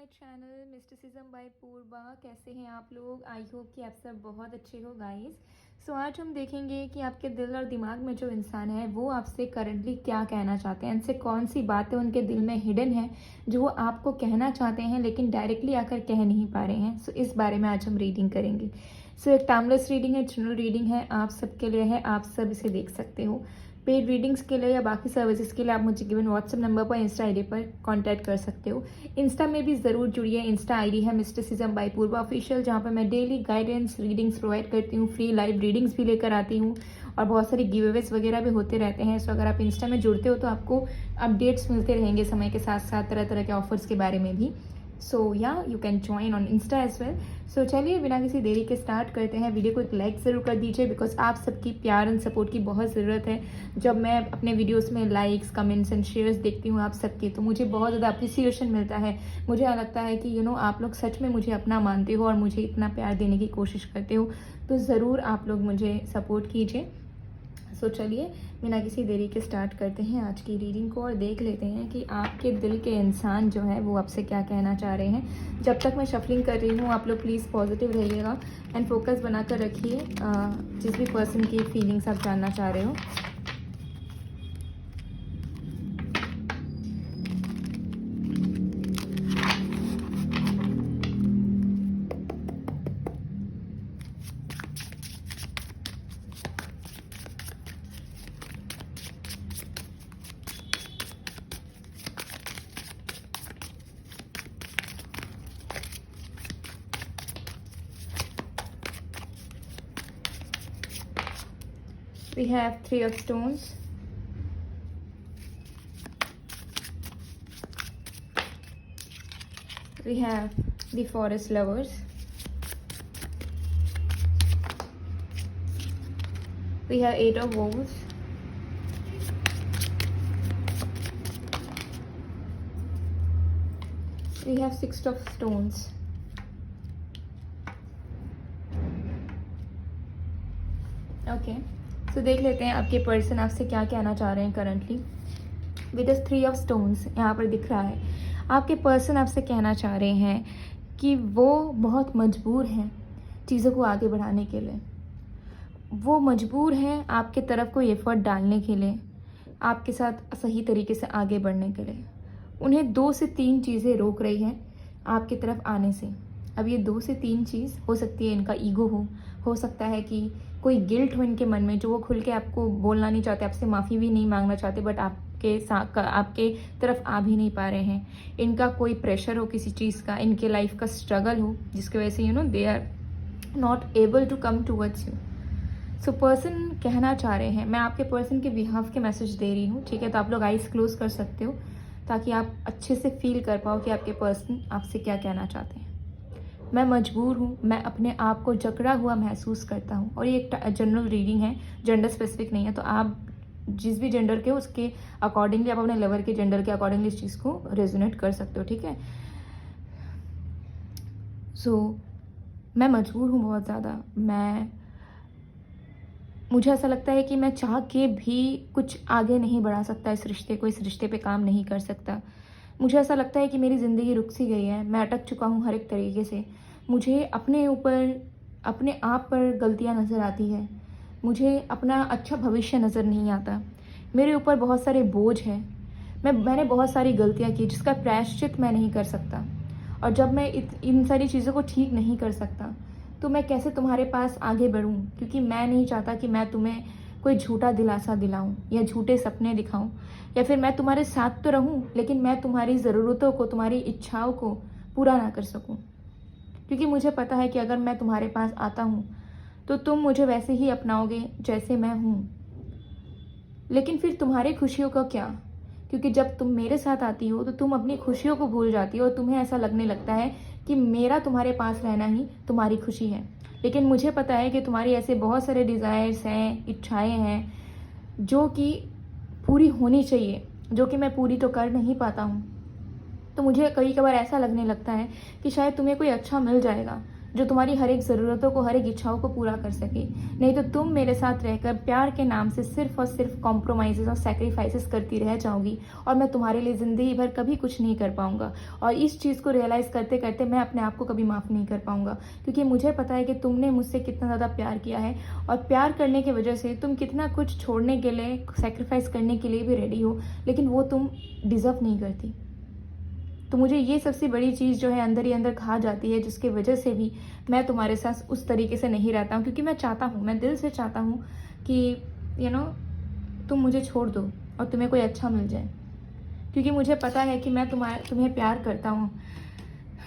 Channel mysticism bye पूर्वा। कैसे हैं आप लोग? आई होप कि आप सब बहुत अच्छे हो गाइस। सो आज हम देखेंगे कि आपके दिल और दिमाग में जो इंसान है वो आपसे करंटली क्या कहना चाहते हैं, इनसे कौन सी बातें उनके दिल में हिडन है जो वो आपको कहना चाहते हैं लेकिन डायरेक्टली आकर कह नहीं पा रहे हैं। सो इस बारे में आज हम रीडिंग करेंगे। सो एक टाइमलेस रीडिंग है, जनरल रीडिंग है, आप सबके लिए है, आप सब इसे देख सकते हो। पेड रीडिंग्स के लिए या बाकी सर्विसेज के लिए आप मुझे गिवन व्हाट्सएप नंबर पर, इंस्टा आईडी पर कांटेक्ट कर सकते हो। इंस्टा में भी ज़रूर जुड़िए। इंस्टा आईडी है मिस्टिसिज्म बाय पूर्वा ऑफिशियल, जहाँ पर मैं डेली गाइडेंस रीडिंग्स प्रोवाइड करती हूँ, फ्री लाइव रीडिंग्स भी लेकर आती हूँ और बहुत सारी गिव अवेज वगैरह भी होते रहते हैं। सो अगर आप इंस्टा में जुड़ते हो तो आपको अपडेट्स मिलते रहेंगे समय के साथ साथ, तरह तरह के ऑफर्स के बारे में भी। So ya you can join on Insta as well. So चलिए बिना किसी देरी के स्टार्ट करते हैं। वीडियो को एक लाइक ज़रूर कर दीजिए बिकॉज आप सबकी प्यार एंड सपोर्ट की बहुत ज़रूरत है। जब मैं अपने वीडियोस में लाइक्स, कमेंट्स एंड शेयर्स देखती हूँ आप सबके, तो मुझे बहुत ज़्यादा अप्रिसिएशन मिलता है। मुझे लगता है कि आप लोग सच में मुझे अपना मानते हो और मुझे इतना प्यार देने की कोशिश करते हो, तो ज़रूर आप लोग मुझे सपोर्ट कीजिए। सो चलिए बिना किसी देरी के स्टार्ट करते हैं आज की रीडिंग को और देख लेते हैं कि आपके दिल के इंसान जो है वो आपसे क्या कहना चाह रहे हैं। जब तक मैं शफलिंग कर रही हूँ आप लोग प्लीज़ पॉजिटिव रहिएगा एंड फोकस बनाकर रखिए जिस भी पर्सन की फीलिंग्स आप जानना चाह रहे हो। We have Three of Stones, we have the Forest Lovers, we have Eight of Wands, we have Six of Stones. Okay, तो देख लेते हैं आपके पर्सन आपसे क्या कहना चाह रहे हैं currently. With three of stones यहाँ पर दिख रहा है आपके पर्सन आपसे कहना चाह रहे हैं कि वो बहुत मजबूर हैं चीज़ों को आगे बढ़ाने के लिए। वो मजबूर हैं आपके तरफ कोई एफर्ट डालने के लिए, आपके साथ सही तरीके से आगे बढ़ने के लिए। उन्हें 2 से 3 चीज़ें रोक रही हैं आपकी तरफ आने से। अब ये 2 से 3 चीज़ हो सकती है इनका ईगो हो सकता है कि कोई गिल्ट हो इनके मन में जो वो खुल के आपको बोलना नहीं चाहते, आपसे माफ़ी भी नहीं मांगना चाहते, बट आपके तरफ आ भी नहीं पा रहे हैं। इनका कोई प्रेशर हो किसी चीज़ का, इनके लाइफ का स्ट्रगल हो जिसकी वजह से they are not able to come towards you. So person कहना चाह रहे हैं, मैं आपके पर्सन के बिहाफ के मैसेज दे रही हूँ, ठीक है? तो आप लोग आइज क्लोज कर सकते हो ताकि आप अच्छे से फील कर पाओ कि आपके पर्सन आपसे क्या कहना चाहते हैं। मैं मजबूर हूँ, मैं अपने आप को जकड़ा हुआ महसूस करता हूँ। और ये एक जनरल रीडिंग है, जेंडर स्पेसिफिक नहीं है, तो आप जिस भी जेंडर के हो उसके अकॉर्डिंगली आप अपने लवर के जेंडर के अकॉर्डिंगली इस चीज़ को रेजोनेट कर सकते हो, ठीक है? सो मैं मजबूर हूँ बहुत ज़्यादा। मुझे ऐसा लगता है कि मैं चाह के भी कुछ आगे नहीं बढ़ा सकता इस रिश्ते को, इस रिश्ते पे काम नहीं कर सकता। मुझे ऐसा लगता है कि मेरी ज़िंदगी रुक सी गई है, मैं अटक चुका हूँ हर एक तरीके से। मुझे अपने आप पर गलतियाँ नज़र आती है, मुझे अपना अच्छा भविष्य नज़र नहीं आता। मेरे ऊपर बहुत सारे बोझ हैं, मैंने बहुत सारी गलतियाँ की जिसका प्रायश्चित मैं नहीं कर सकता। और जब मैं इन सारी चीज़ों को ठीक नहीं कर सकता तो मैं कैसे तुम्हारे पास आगे बढ़ूँ? क्योंकि मैं नहीं चाहता कि मैं तुम्हें कोई झूठा दिलासा दिलाऊं या झूठे सपने दिखाऊं, या फिर मैं तुम्हारे साथ तो रहूं लेकिन मैं तुम्हारी ज़रूरतों को, तुम्हारी इच्छाओं को पूरा ना कर सकूं। क्योंकि मुझे पता है कि अगर मैं तुम्हारे पास आता हूं तो तुम मुझे वैसे ही अपनाओगे जैसे मैं हूं। लेकिन फिर तुम्हारी खुशियों का क्या? क्योंकि जब तुम मेरे साथ आती हो तो तुम अपनी खुशियों को भूल जाती हो और तुम्हें ऐसा लगने लगता है कि मेरा तुम्हारे पास रहना ही तुम्हारी खुशी है। लेकिन मुझे पता है कि तुम्हारी ऐसे बहुत सारे डिज़ायर्स हैं, इच्छाएं हैं जो कि पूरी होनी चाहिए, जो कि मैं पूरी तो कर नहीं पाता हूँ। तो मुझे कई बार ऐसा लगने लगता है कि शायद तुम्हें कोई अच्छा मिल जाएगा जो तुम्हारी हर एक ज़रूरतों को, हर एक इच्छाओं को पूरा कर सके। नहीं तो तुम मेरे साथ रहकर प्यार के नाम से सिर्फ और सिर्फ कॉम्प्रोमाइज़ और सेक्रीफाइसेस करती रह जाओगी, और मैं तुम्हारे लिए ज़िंदगी भर कभी कुछ नहीं कर पाऊँगा। और इस चीज़ को रियलाइज़ करते करते मैं अपने आप को कभी माफ़ नहीं कर पाऊँगा, क्योंकि मुझे पता है कि तुमने मुझसे कितना ज़्यादा प्यार किया है, और प्यार करने की वजह से तुम कितना कुछ छोड़ने के लिए, सेक्रीफाइस करने के लिए भी रेडी हो, लेकिन वो तुम डिज़र्व नहीं करती। तो मुझे ये सबसे बड़ी चीज़ जो है अंदर ही अंदर खा जाती है, जिसकी वजह से भी मैं तुम्हारे साथ उस तरीके से नहीं रहता हूँ, क्योंकि मैं चाहता हूँ, मैं दिल से चाहता हूँ कि तुम मुझे छोड़ दो और तुम्हें कोई अच्छा मिल जाए, क्योंकि मुझे पता है कि मैं तुम्हें प्यार करता हूँ।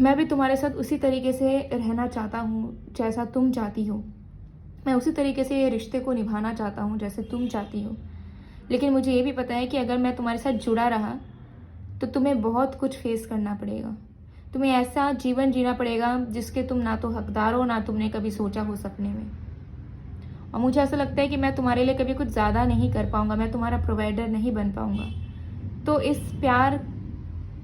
मैं भी तुम्हारे साथ उसी तरीके से रहना चाहता हूँ जैसा तुम चाहती हो। मैं उसी तरीके से ये रिश्ते को निभाना चाहता हूँ जैसे तुम चाहती हो। लेकिन मुझे ये भी पता है कि अगर मैं तुम्हारे साथ जुड़ा रहा तो तुम्हें बहुत कुछ फेस करना पड़ेगा। तुम्हें ऐसा जीवन जीना पड़ेगा जिसके तुम ना तो हकदार हो, ना तुमने कभी सोचा हो सपने में। और मुझे ऐसा लगता है कि मैं तुम्हारे लिए कभी कुछ ज़्यादा नहीं कर पाऊँगा, मैं तुम्हारा प्रोवाइडर नहीं बन पाऊँगा। तो इस प्यार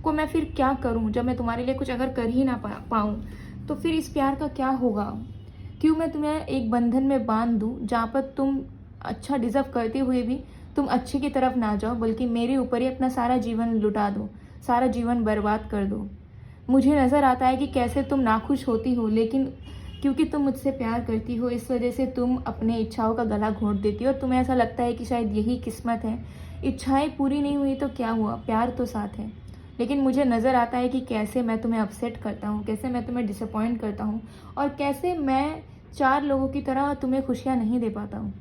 को मैं फिर क्या करूँ? जब मैं तुम्हारे लिए कुछ अगर कर ही ना पाऊँ तो फिर इस प्यार का क्या होगा? क्यों मैं तुम्हें एक बंधन में बांध दूँ जहाँ पर तुम अच्छा डिज़र्व करते हुए भी तुम अच्छे की तरफ ना जाओ, बल्कि मेरे ऊपर ही अपना सारा जीवन लुटा दो, सारा जीवन बर्बाद कर दो। मुझे नज़र आता है कि कैसे तुम नाखुश होती हो, लेकिन क्योंकि तुम मुझसे प्यार करती हो इस वजह से तुम अपने इच्छाओं का गला घोंट देती हो, और तुम्हें ऐसा लगता है कि शायद यही किस्मत है। इच्छाएं पूरी नहीं हुई तो क्या हुआ, प्यार तो साथ है। लेकिन मुझे नज़र आता है कि कैसे मैं तुम्हें अपसेट करता हूँ, कैसे मैं तुम्हें डिसअपॉइंट करता हूँ, और कैसे मैं 4 लोगों की तरह तुम्हें खुशियाँ नहीं दे पाता हूँ,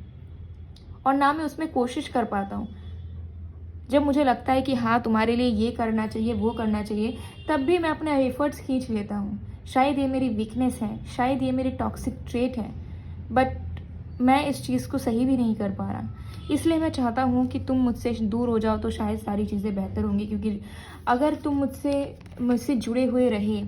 और ना मैं उसमें कोशिश कर पाता हूँ। जब मुझे लगता है कि हाँ तुम्हारे लिए ये करना चाहिए, वो करना चाहिए, तब भी मैं अपने एफर्ट्स खींच लेता हूँ। शायद ये मेरी वीकनेस है, शायद ये मेरी टॉक्सिक ट्रेट है, बट मैं इस चीज़ को सही भी नहीं कर पा रहा। इसलिए मैं चाहता हूँ कि तुम मुझसे दूर हो जाओ तो शायद सारी चीज़ें बेहतर होंगी, क्योंकि अगर तुम मुझसे जुड़े हुए रहे,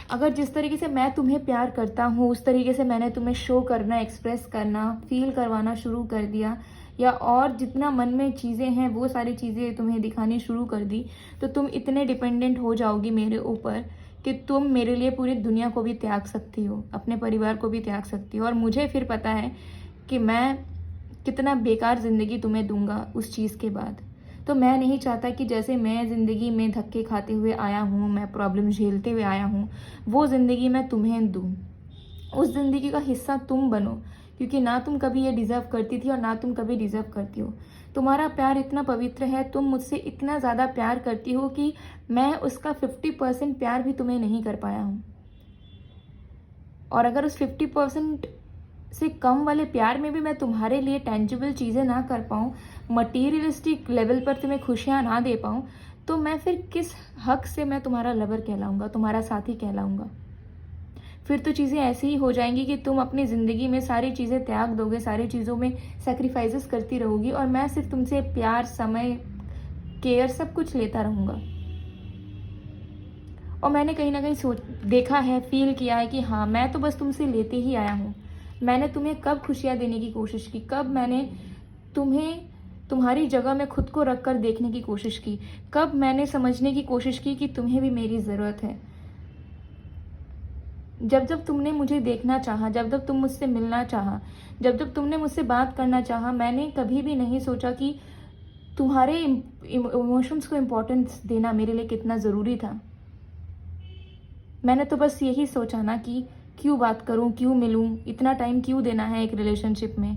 अगर जिस तरीके से मैं तुम्हें प्यार करता हूँ उस तरीके से मैंने तुम्हें शो करना, एक्सप्रेस करना, फील करवाना शुरू कर दिया, या और जितना मन में चीज़ें हैं वो सारी चीज़ें तुम्हें दिखानी शुरू कर दी, तो तुम इतने डिपेंडेंट हो जाओगी मेरे ऊपर कि तुम मेरे लिए पूरी दुनिया को भी त्याग सकती हो, अपने परिवार को भी त्याग सकती हो। और मुझे फिर पता है कि मैं कितना बेकार ज़िंदगी तुम्हें दूंगा उस चीज़ के बाद। तो मैं नहीं चाहता कि जैसे मैं ज़िंदगी में धक्के खाते हुए आया हूँ, मैं प्रॉब्लम झेलते हुए आया हूँ, वो ज़िंदगी मैं तुम्हें दूँ। उस ज़िंदगी का हिस्सा तुम बनो, क्योंकि ना तुम कभी ये डिज़र्व करती थी और ना तुम कभी डिज़र्व करती हो। तुम्हारा प्यार इतना पवित्र है, तुम मुझसे इतना ज़्यादा प्यार करती हो कि मैं उसका 50% प्यार भी तुम्हें नहीं कर पाया हूँ। और अगर उस 50% से कम वाले प्यार में भी मैं तुम्हारे लिए टेंजिबल चीज़ें ना कर पाऊँ, मटीरियलिस्टिक लेवल पर तुम्हें खुशियाँ ना दे पाऊँ, तो मैं फिर किस हक से मैं तुम्हारा लवर कहलाऊँगा, तुम्हारा साथी कहलाऊँगा? फिर तो चीज़ें ऐसी ही हो जाएंगी कि तुम अपनी ज़िंदगी में सारी चीज़ें त्याग दोगे, सारी चीज़ों में सेक्रीफाइसेस करती रहोगी, और मैं सिर्फ तुमसे प्यार, समय, केयर सब कुछ लेता रहूँगा। और मैंने कहीं ना कहीं देखा है, फील किया है कि हाँ मैं तो बस तुमसे लेते ही आया हूँ। मैंने तुम्हें कब खुशियाँ देने की कोशिश की, कब मैंने तुम्हें तुम्हारी जगह में खुद को रख कर देखने की कोशिश की, कब मैंने समझने की कोशिश की कि तुम्हें भी मेरी ज़रूरत है। जब जब तुमने मुझे देखना चाहा, जब जब तुम मुझसे मिलना चाहा, जब जब तुमने मुझसे बात करना चाहा, मैंने कभी भी नहीं सोचा कि तुम्हारे इमोशंस को इम्पोर्टेंस देना मेरे लिए कितना ज़रूरी था। मैंने तो बस यही सोचा ना कि क्यों बात करूं, क्यों मिलूं, इतना टाइम क्यों देना है एक रिलेशनशिप में।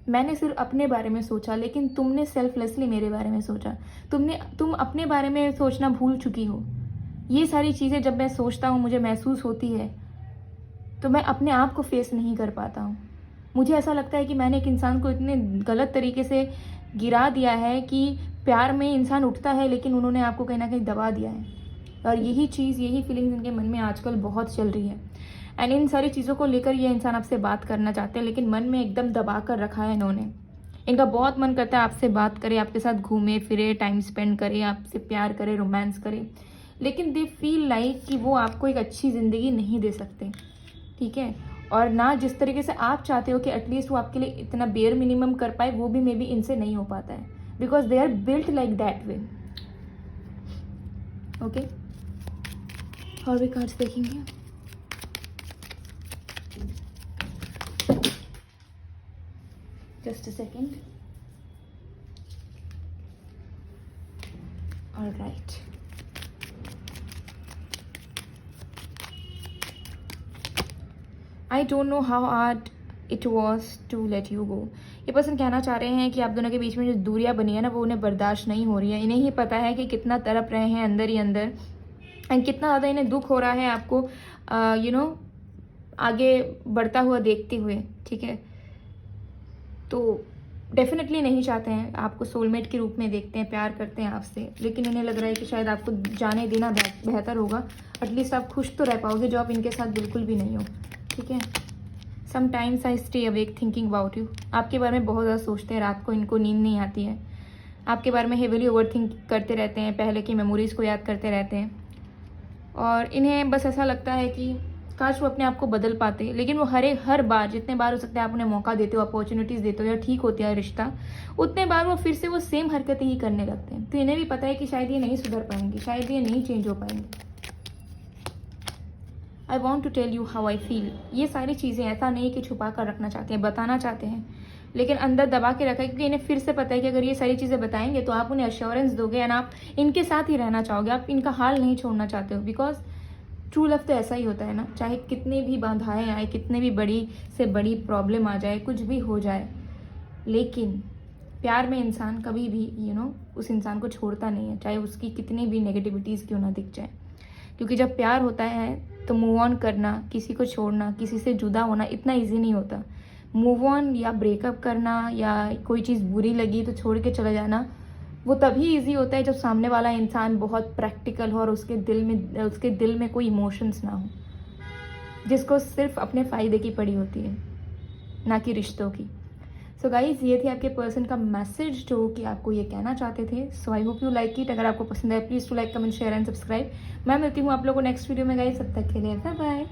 मैंने सिर्फ अपने बारे में सोचा, लेकिन तुमने सेल्फलेसली मेरे बारे में सोचा। तुम अपने बारे में सोचना भूल चुकी हो। ये सारी चीज़ें जब मैं सोचता हूँ, मुझे महसूस होती है, तो मैं अपने आप को फेस नहीं कर पाता हूँ। मुझे ऐसा लगता है कि मैंने एक इंसान को इतने गलत तरीके से गिरा दिया है कि प्यार में इंसान उठता है लेकिन उन्होंने आपको कहीं ना कहीं दबा दिया है। और यही चीज़, यही फीलिंग्स इनके मन में आजकल बहुत चल रही है। एंड इन सारी चीज़ों को लेकर ये इंसान आपसे बात करना चाहते हैं, लेकिन मन में एकदम दबा कर रखा है इन्होंने। इनका बहुत मन करता है आपसे बात करे, आपके साथ घूमे फिरे, टाइम स्पेंड करे, आपसे प्यार करे, रोमांस करे, लेकिन दे फील लाइक कि वो आपको एक अच्छी ज़िंदगी नहीं दे सकते, ठीक है। और ना जिस तरीके से आप चाहते हो कि एटलीस्ट वो आपके लिए इतना बेयर मिनिमम कर पाए, वो भी मे बी इनसे नहीं हो पाता है, because they are built like that way. Okay, और भी कार्ड्स देखेंगे। Just a second. Alright, I don't know how hard it was to let you go. ये पर्सन कहना चाह रहे हैं कि आप दोनों के बीच में जो दूरियां बनी है ना, वो उन्हें बर्दाश्त नहीं हो रही है। इन्हें ही पता है कि कितना तड़प रहे हैं अंदर ही अंदर, एंड कितना ज़्यादा इन्हें दुख हो रहा है आपको आगे बढ़ता हुआ देखते हुए, ठीक है। तो डेफिनेटली नहीं चाहते हैं आपको सोलमेट के रूप में देखते हैं, प्यार करते हैं आपसे, लेकिन इन्हें लग रहा है कि शायद आपको जाने देना बेहतर होगा। एटलीस्ट आप खुश तो रह पाओगे, जो आप इनके साथ बिल्कुल भी नहीं हो, ठीक है। Sometimes I stay awake thinking about you. आपके बारे में बहुत ज़्यादा सोचते हैं रात को, इनको नींद नहीं आती है। आपके बारे में हेविली ओवर थिंक करते रहते हैं, पहले की मेमोरीज़ को याद करते रहते हैं, और इन्हें बस ऐसा लगता है कि काश वो अपने आप को बदल पाते, लेकिन वो हर बार जितने बार हो सकता है आप उन्हें मौका देते हो, अपॉर्चुनिटीज़ देते हो, या ठीक होती है रिश्ता, उतने बार वो फिर से वो सेम हरकतें ही करने लगते हैं। तो इन्हें भी पता है कि शायद ये नहीं सुधर पाएंगे, शायद ये नहीं चेंज हो पाएंगे। I want to tell you how I feel. ये सारी चीज़ें ऐसा नहीं कि छुपा कर रखना चाहते हैं, बताना चाहते हैं, लेकिन अंदर दबा के रखा है, क्योंकि इन्हें फिर से पता है कि अगर ये सारी चीज़ें बताएंगे तो आप उन्हें अश्योरेंस दोगे एंड आप इनके साथ ही रहना चाहोगे, आप इनका हाल नहीं छोड़ना चाहते हो। बिकॉज ट्रू लव तो ऐसा ही होता है ना, चाहे कितनी भी बाधाएं आए, कितने भी बड़ी से बड़ी प्रॉब्लम आ जाए, कुछ भी हो जाए, लेकिन प्यार में इंसान कभी भी उस इंसान को छोड़ता नहीं है, चाहे उसकी कितनी भी नेगेटिविटीज़ क्यों ना दिख जाए। क्योंकि जब प्यार होता है तो मूव ऑन करना, किसी को छोड़ना, किसी से जुदा होना इतना ईजी नहीं होता। मूव ऑन या ब्रेकअप करना या कोई चीज़ बुरी लगी तो छोड़ के चला जाना, वो तभी ईजी होता है जब सामने वाला इंसान बहुत प्रैक्टिकल हो और उसके दिल में कोई इमोशंस ना हो, जिसको सिर्फ अपने फ़ायदे की पड़ी होती है, ना कि रिश्तों की। सो गाइज, ये थी आपके पर्सन का मैसेज जो कि आपको ये कहना चाहते थे। So I hope you like it. अगर आपको पसंद है please to like, comment, share and subscribe. मैं मिलती हूँ आप लोगों को नेक्स्ट वीडियो में गाइज, तब तक के लिए बाय बाय।